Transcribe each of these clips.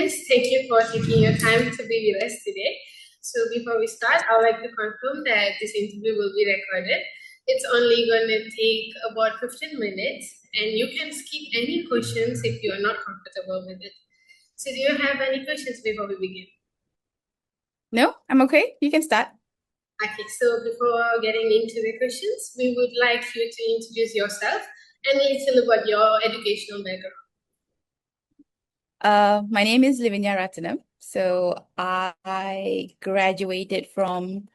Chris. Thank you for taking your time to be with us today. So before we start, I would like to confirm that this interview will be recorded. It's only going to take about 15 minutes, and you can skip any questions if you are not comfortable with it. So do you have any questions before we begin? No, I'm okay. You can start. Okay, so before getting into the questions, we would like you to introduce yourself and a little about your educational background. My name is Livinia Ratnam. So I graduated from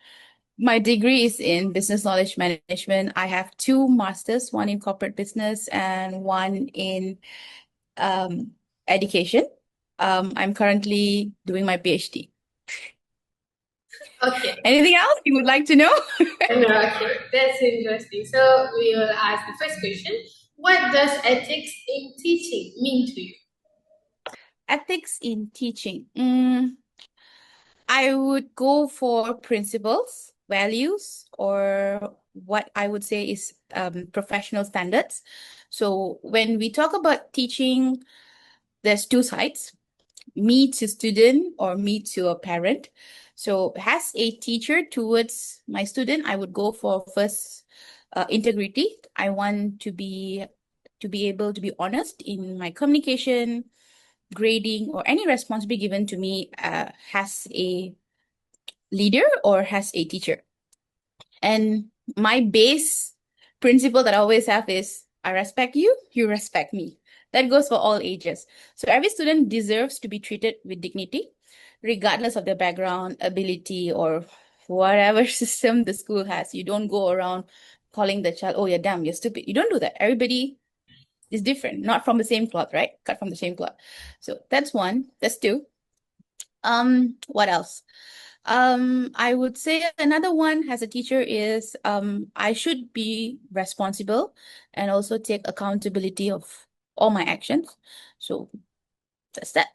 my degree is in business knowledge management. I have two masters, one in corporate business and one in um, education. I'm currently doing my PhD. Okay. Anything else you would like to know? Okay, that's interesting. So we will ask the first question. What does ethics in teaching mean to you? Ethics in teaching. I would go for principles, values, or what I would say is professional standards. So when we talk about teaching, there's two sides, me to student or me to a parent. So as a teacher towards my student, I would go for first integrity. I want to be able to be honest in my communication, grading, or any responsibility given to me as a leader or as a teacher. And my base principle that I always have is I respect you, you respect me. That goes for all ages. So every student deserves to be treated with dignity, regardless of their background, ability, or whatever system the school has. You don't go around calling the child, oh, you're dumb, you're stupid. You don't do that. Everybody is different, not from the same cloth, right? Cut from the same cloth. So that's one. That's two. What else? I would say another one as a teacher is I should be responsible and also take accountability of all my actions. So that's that.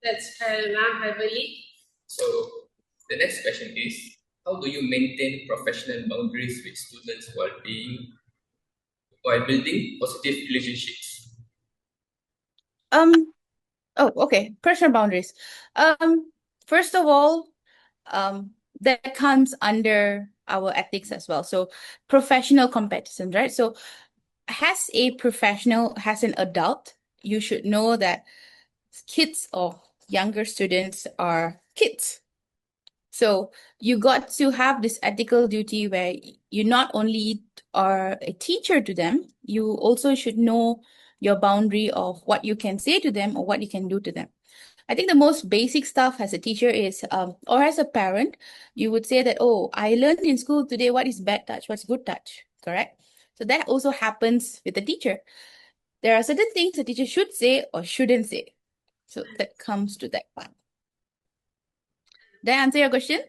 That's fair enough, I believe. So the next question is, how do you maintain professional boundaries with students while building positive relationships? Um, oh, okay. Personal boundaries. First of all, that comes under our ethics as well. So professional competence, right? So as a professional, as an adult, you should know that kids or younger students are kids. So you got to have this ethical duty where you not only are a teacher to them, you also should know your boundary of what you can say to them or what you can do to them. I think the most basic stuff as a teacher is, or as a parent, you would say that, oh, I learned in school today what is bad touch, what's good touch, correct? So that also happens with the teacher. There are certain things the teacher should say or shouldn't say. So that comes to that part. Did I answer your question?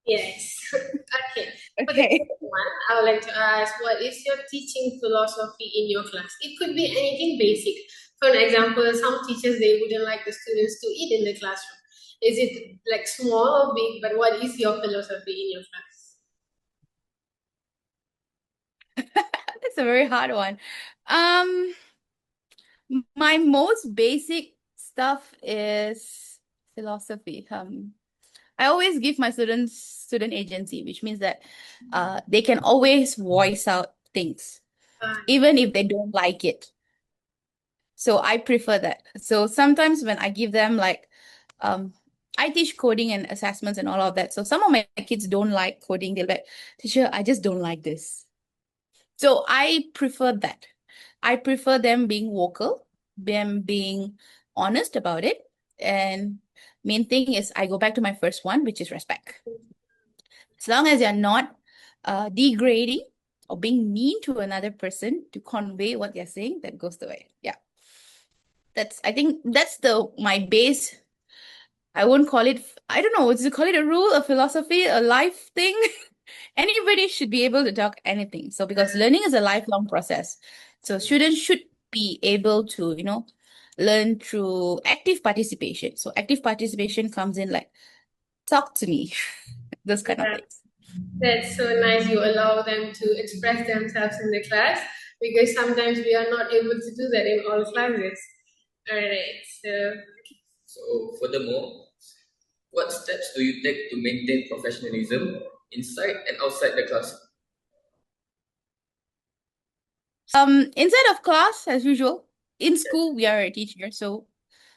Yes. Okay. For the Okay. second one, I would like to ask, what is your teaching philosophy in your class? It could be anything basic. For an example, some teachers, they wouldn't like the students to eat in the classroom. Is it like small or big? But what is your philosophy in your class? That's a very hard one. Um, my most basic stuff is philosophy. I always give my students student agency, which means that they can always voice out things, Uh, even if they don't like it. So I prefer that. So sometimes when I give them like I teach coding and assessments and all of that. So some of my kids don't like coding. They're like, teacher, I just don't like this. So I prefer that. I prefer them being vocal, them being honest about it. And main thing is I go back to my first one, which is respect. As long as you're not degrading or being mean to another person to convey what they're saying, that goes the way. Yeah. I think that's my base. I won't call it, I don't know, would you call it a rule, a philosophy, a life thing? Anybody should be able to talk anything. So because learning is a lifelong process. So students should be able to, learn through active participation. So active participation comes in like, talk to me, those kind of yeah, things. that's so nice. You allow them to express themselves in the class because sometimes we are not able to do that in all classes. All right. So furthermore, what steps do you take to maintain professionalism inside and outside the class? Inside of class, as usual, in school, we are a teacher, so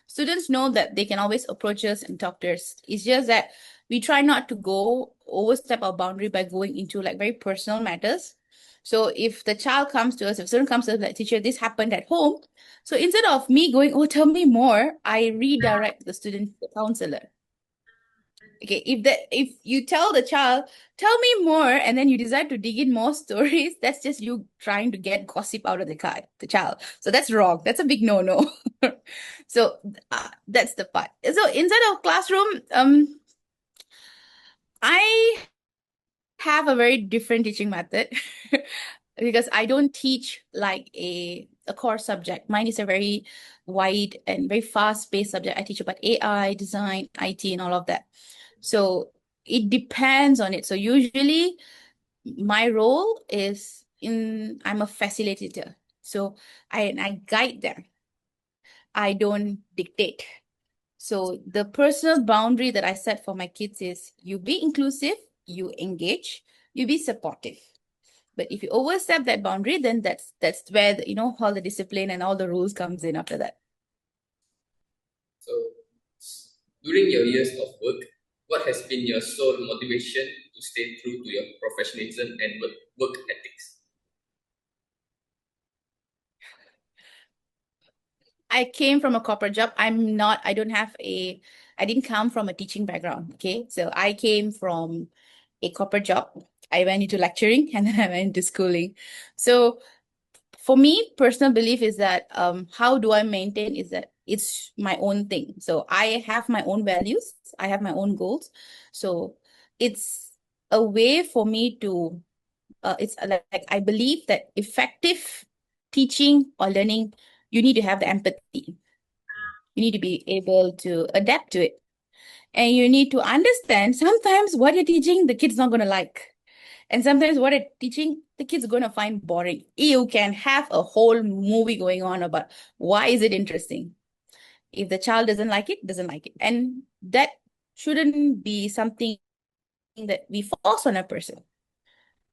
students know that they can always approach us and talk to us. It's just that we try not to go overstep our boundary by going into like very personal matters. So if the child comes to us, if student comes to us like, teacher, this happened at home. So instead of me going, oh, tell me more, I redirect the student to the counselor. Okay, if you tell the child, tell me more, and then you decide to dig in more stories, that's just you trying to get gossip out of the child. So that's wrong. That's a big no-no. So that's the part. So inside of classroom, I have a very different teaching method because I don't teach like a core subject. Mine is a very wide and very fast-paced subject. I teach about AI, design, IT, and all of that. So it depends on it. So usually my role is I'm a facilitator. So I guide them. I don't dictate. So the personal boundary that I set for my kids is you be inclusive, you engage, you be supportive. But if you overstep that boundary, then that's where all the discipline and all the rules comes in after that. So, during your years of work, what has been your sole motivation to stay true to your professionalism and work ethics? I came from a corporate job. I didn't come from a teaching background. Okay. So I came from a corporate job. I went into lecturing and then I went into schooling. So for me, personal belief is that how do I maintain is that it's my own thing. So I have my own values. I have my own goals. So it's a way for me to, it's like I believe that effective teaching or learning, you need to have the empathy. You need to be able to adapt to it. And you need to understand sometimes what you're teaching, the kid's not going to like. And sometimes what you're teaching, the kid's going to find boring. You can have a whole movie going on about why is it interesting. If the child doesn't like it, doesn't like it. And that shouldn't be something that we force on a person.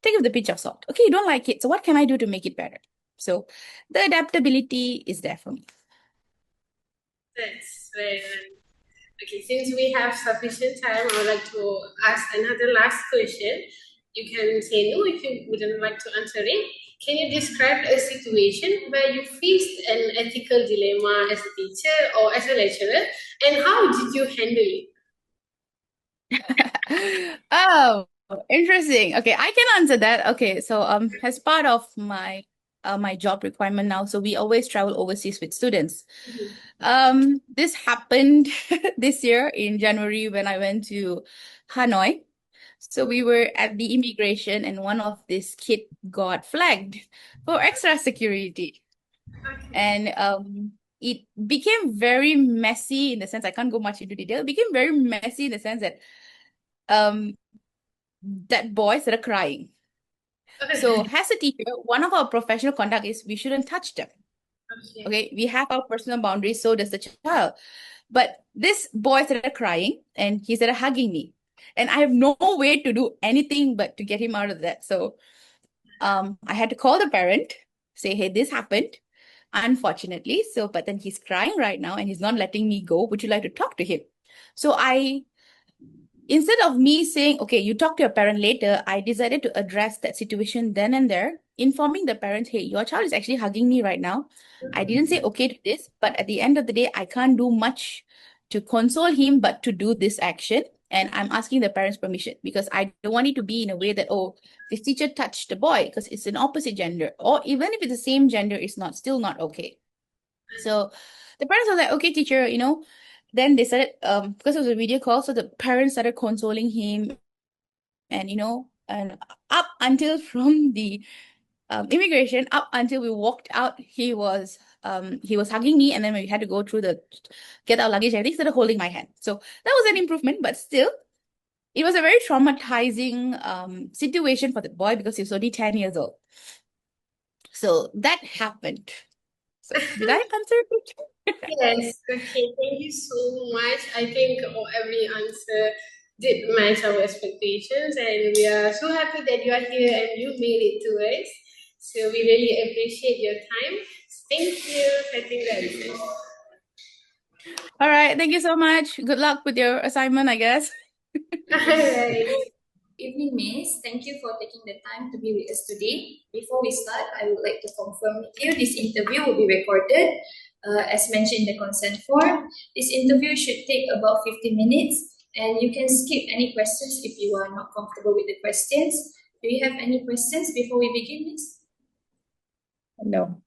Take it with a pinch of salt. Okay, you don't like it. So what can I do to make it better? So the adaptability is there for me. That's very nice. Okay, since we have sufficient time, I would like to ask another last question. You can say no if you wouldn't like to answer it. Can you describe a situation where you faced an ethical dilemma as a teacher or as a lecturer, and how did you handle it? Oh, interesting. Okay, I can answer that. Okay, so as part of my my job requirement now, so we always travel overseas with students. This happened this year in January when I went to Hanoi. So we were at the immigration and one of this kid got flagged for extra security. And it became very messy in the sense, I can't go much into detail. It became very messy in the sense that that boy started crying. So as a teacher, one of our professional conduct is we shouldn't touch them. Okay, we have our personal boundaries, so does the child. But this boy started crying and he started hugging me. And I have no way to do anything but to get him out of that. So I had to call the parent, say, hey, this happened, unfortunately. So, but then he's crying right now and he's not letting me go. Would you like to talk to him? So instead of me saying, okay, you talk to your parent later, I decided to address that situation then and there, informing the parents, hey, your child is actually hugging me right now. I didn't say okay to this, but at the end of the day, I can't do much to console him, but to do this action. And I'm asking the parents' permission because I don't want it to be in a way that, oh, this teacher touched the boy because it's an opposite gender. Or even if it's the same gender, it's still not okay. So the parents were like, okay, teacher, then they started, because it was a video call, so the parents started consoling him and, and up until from the immigration, up until we walked out, he was hugging me, and then we had to go through get our luggage, everything, started holding my hand. So that was an improvement, but still, it was a very traumatizing situation for the boy because he was only 10 years old. So that happened. So did I answer? Yes, okay, thank you so much. I think every answer did match our expectations, and we are so happy that you are here and you made it to us. So we really appreciate your time. Thank you. I think that's it. All right. Thank you so much. Good luck with your assignment, I guess. All right. Evening, Miss. Thank you for taking the time to be with us today. Before we start, I would like to confirm with you this interview will be recorded. As mentioned in the consent form, this interview should take about 50 minutes, and you can skip any questions if you are not comfortable with the questions. Do you have any questions before we begin, Miss? No.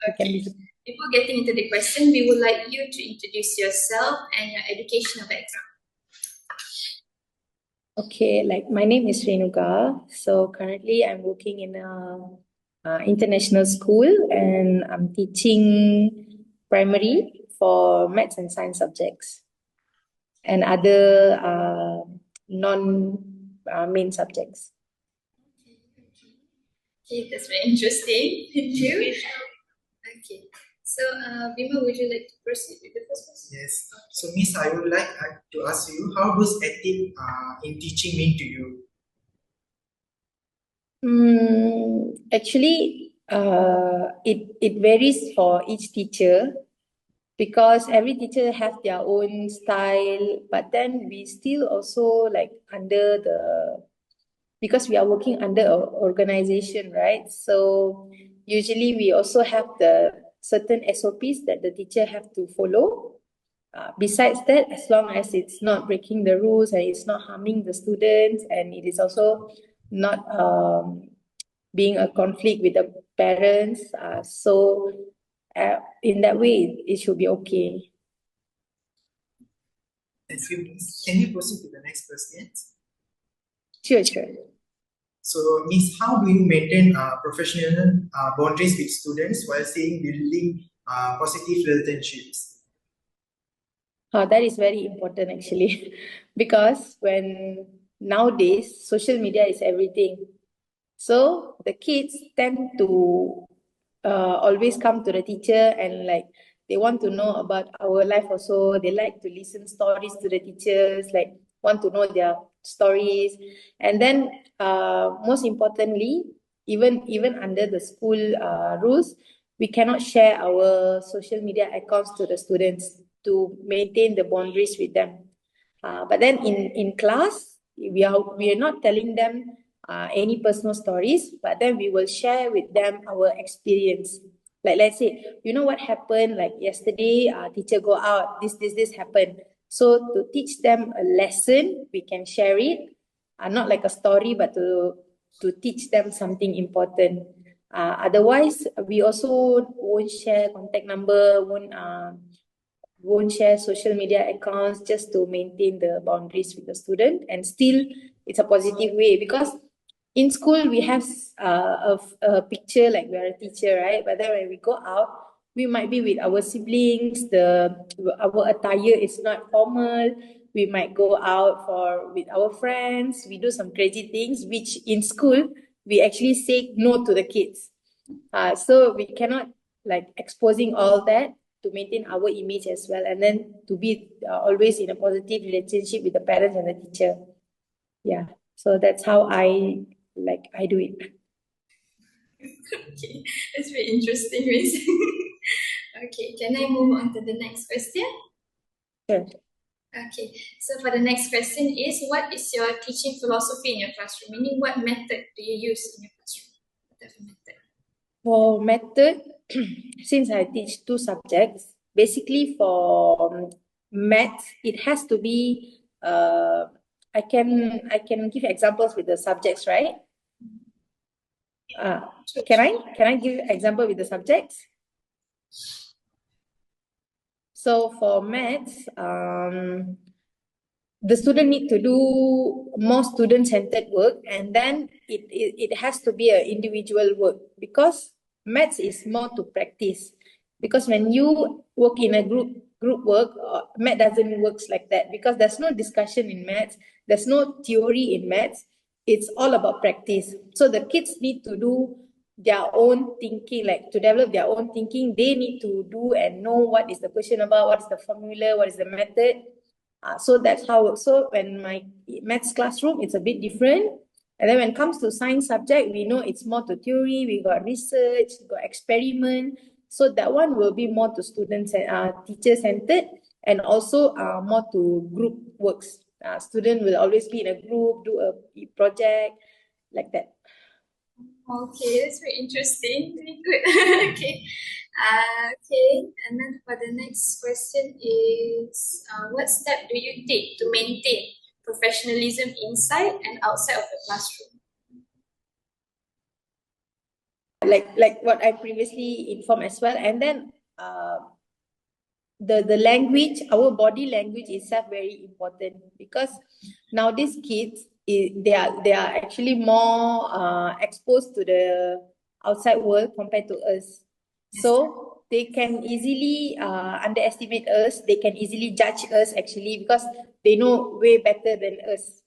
Okay. Before getting into the question, we would like you to introduce yourself and your educational background. Okay, like my name is Renuka. So currently I'm working in a international school and I'm teaching primary for maths and science subjects and other non-main subjects. Okay, that's very interesting. Thank you. Okay, so Bima, would you like to proceed with the first question? Yes. So, Miss, I would like to ask you, how does ethic in teaching mean to you? Actually, it varies for each teacher because every teacher have their own style, but then we still also like because we are working under an organization, right? So usually we also have the certain SOPs that the teacher have to follow. Besides that, as long as it's not breaking the rules and it's not harming the students and it is also not being a conflict with the parents, in that way it should be okay. Thank you, Miss. Can you proceed to the next question? Sure. So, Miss, how do you maintain professional boundaries with students while still building positive relationships? That is very important actually, because when nowadays social media is everything, so the kids tend to always come to the teacher and like they want to know about our life also. They like to listen stories to the teachers, like want to know their stories, and then most importantly, even under the school rules, we cannot share our social media accounts to the students to maintain the boundaries with them. But then in class, we are not telling them any personal stories, but then we will share with them our experience. Like let's say, you know what happened like yesterday, teacher go out, this happened. So to teach them a lesson, we can share it, not like a story, but to teach them something important. Otherwise, we also won't share contact number, won't share social media accounts just to maintain the boundaries with the student, and still it's a positive way because in school we have a picture like we are a teacher, right? But then when we go out, we might be with our siblings, our attire is not formal, we might go out with our friends, we do some crazy things which in school we actually say no to the kids. So we cannot like exposing all that to maintain our image as well, and then to be always in a positive relationship with the parents and the teacher. Yeah, so that's how I do it. Okay, that's very interesting, Miss. Okay, can I move on to the next question? Sure. Okay, so for the next question is, what is your teaching philosophy in your classroom? Meaning, what method do you use in your classroom? What type of method? For method, since I teach 2 subjects, basically for maths, it has to be I can give examples with the subjects, right? Can I give example with the subjects? So for maths, the student need to do more student-centered work, and then it has to be an individual work because maths is more to practice. Because when you work in a group work, math doesn't work like that because there's no discussion in maths, there's no theory in maths. It's all about practice. So the kids need to do their own thinking, like to develop their own thinking, they need to do and know what is the question about, what is the formula, what is the method. So that's how. So when my maths classroom, it's a bit different. And then when it comes to science subject, we know it's more to theory. We got research, we got experiment. So that one will be more to students and teacher centered, and also more to group works. Student will always be in a group, do a project like that. Okay, that's very interesting. Very good. Okay. Okay, and then for the next question is, what step do you take to maintain professionalism inside and outside of the classroom? Like what I previously informed as well, and then the language, our body language itself very important, because now these kids they are actually more exposed to the outside world compared to us. So they can easily underestimate us, they can easily judge us actually, because they know way better than us.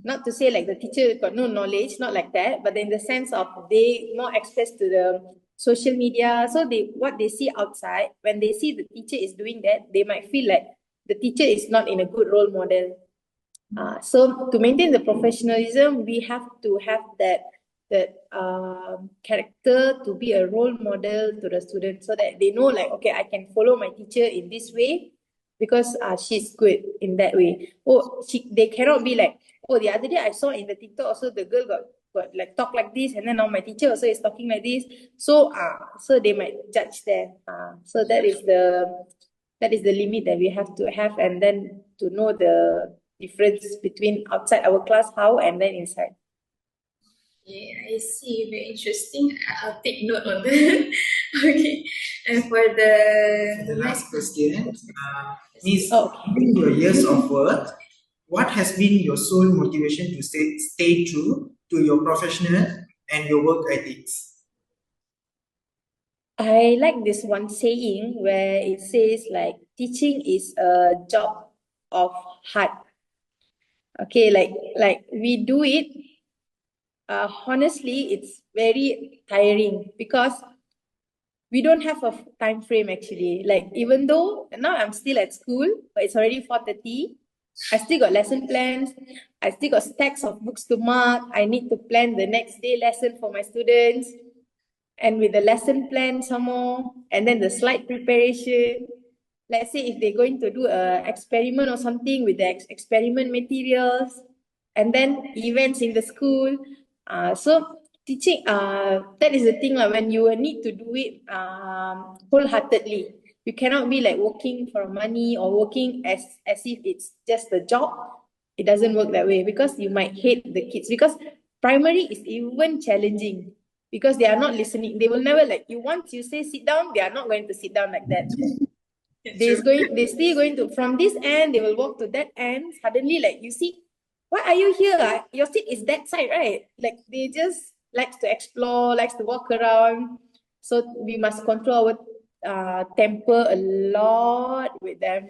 Not to say like the teacher got no knowledge, not like that, but in the sense of they more exposed to the social media. So they, what they see outside, when they see the teacher is doing that, they might feel like the teacher is not in a good role model. So to maintain the professionalism, we have to have that character to be a role model to the students, so that they know like, okay, I can follow my teacher in this way because she's good in that way. Oh, they cannot be like, oh, the other day I saw in the TikTok also the girl got like talk like this, and then now my teacher also is talking like this. So so they might judge there. So that is the limit that we have to have, and then to know the difference between outside our class how and then inside. Yeah, I see. Very interesting. I'll take note on that. Okay. And for The last question, Miss, during your years of work, what has been your sole motivation to stay true to your professional and your work ethics? I like this one saying where it says like, teaching is a job of heart. Okay, like we do it. Honestly, it's very tiring because we don't have a time frame actually. Like even though now I'm still at school, but it's already 4:30, I still got lesson plans. I still got stacks of books to mark. I need to plan the next day lesson for my students, and with the lesson plan some more, and then the slide preparation. Let's say if they're going to do a experiment or something with the experiment materials, and then events in the school. So teaching, that is the thing like, when you need to do it wholeheartedly. You cannot be like working for money or working as if it's just a job. It doesn't work that way, because you might hate the kids, because primary is even challenging, because they are not listening. They will never like you. Once you say sit down, they are not going to sit down like that. They're still going to, from this end, they will walk to that end. Suddenly, like, you see, why are you here? Your seat is that side, right? Like, they just likes to explore, likes to walk around. So we must control our temper a lot with them.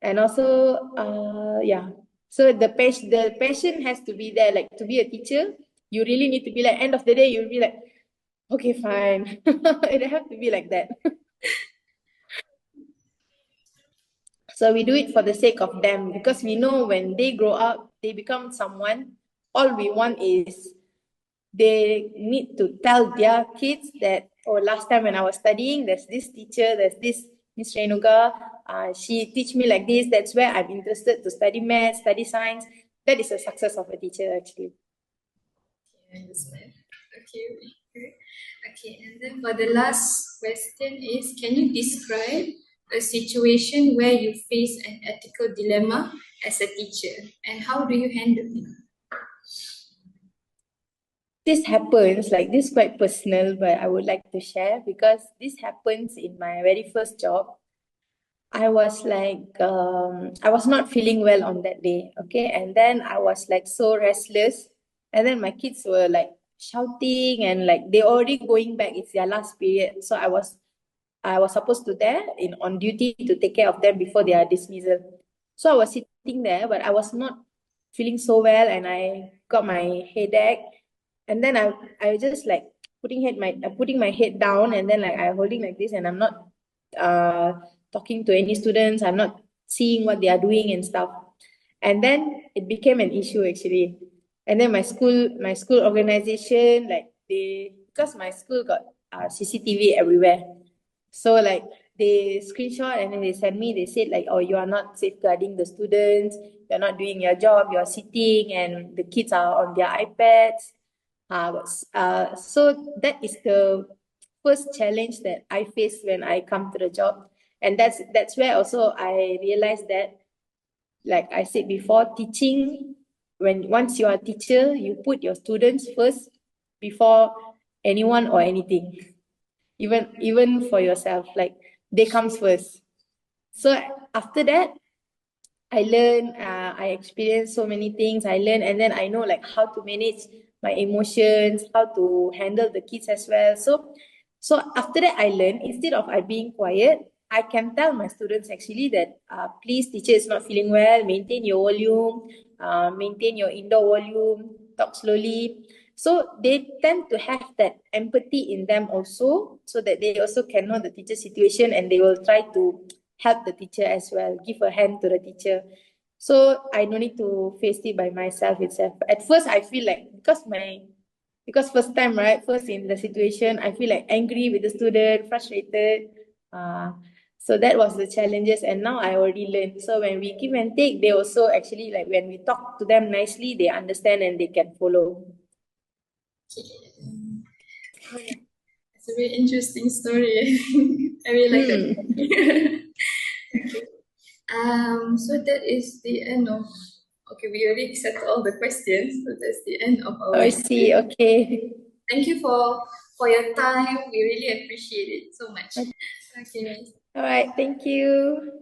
And also, yeah. So the passion has to be there. Like, to be a teacher, you really need to be like, end of the day, you'll be like, okay, fine. It have to be like that. So we do it for the sake of them, because we know when they grow up, they become someone. All we want is they need to tell their kids that, oh, last time when I was studying, there's this teacher, there's this Miss Renuga, she teach me like this. That's where I'm interested to study math, study science. That is a success of a teacher, actually. I understand. Okay, okay. And then for the last question is, can you describe a situation where you face an ethical dilemma as a teacher, and how do you handle it? This happens, like this quite personal, but I would like to share, because this happens in my very first job. I was like, I was not feeling well on that day, okay? And then I was like so restless. And then my kids were like shouting, and like they already going back, it's their last period. So I was supposed to there on duty to take care of them before their dismissal. So I was sitting there, but I was not feeling so well, and I got my headache. and then I just like putting my head down, and then like I holding like this, and I'm not talking to any students. I'm not seeing what they are doing and stuff. And then it became an issue actually. And then my school organization, like because my school got CCTV everywhere. So like they screenshot and then they send me, they said like, oh, you are not safeguarding the students, you're not doing your job, you're sitting and the kids are on their iPads. So that is the first challenge that I face when I come to the job. And that's where also I realized that, like I said before, teaching, once you are a teacher, you put your students first before anyone or anything. Even for yourself, like they comes first. So after that, I experienced so many things. I learned, and then I know like how to manage my emotions, how to handle the kids as well. So after that, I learned, instead of I being quiet, I can tell my students actually that please, teacher is not feeling well, maintain your volume, maintain your indoor volume, talk slowly. So they tend to have that empathy in them also, so that they also can know the teacher's situation and they will try to help the teacher as well, give a hand to the teacher. So I don't need to face it by myself itself. At first, I feel like because first time, right? First in the situation, I feel like angry with the student, frustrated. So that was the challenges, and now I already learned. So when we give and take, they also actually, like when we talk to them nicely, they understand and they can follow. It's a very interesting story. I really like that. Okay. So that is the end of. Okay, we already settled all the questions, so that's the end of our. I see. Okay. Thank you for your time. We really appreciate it so much. Okay. All right. Thank you.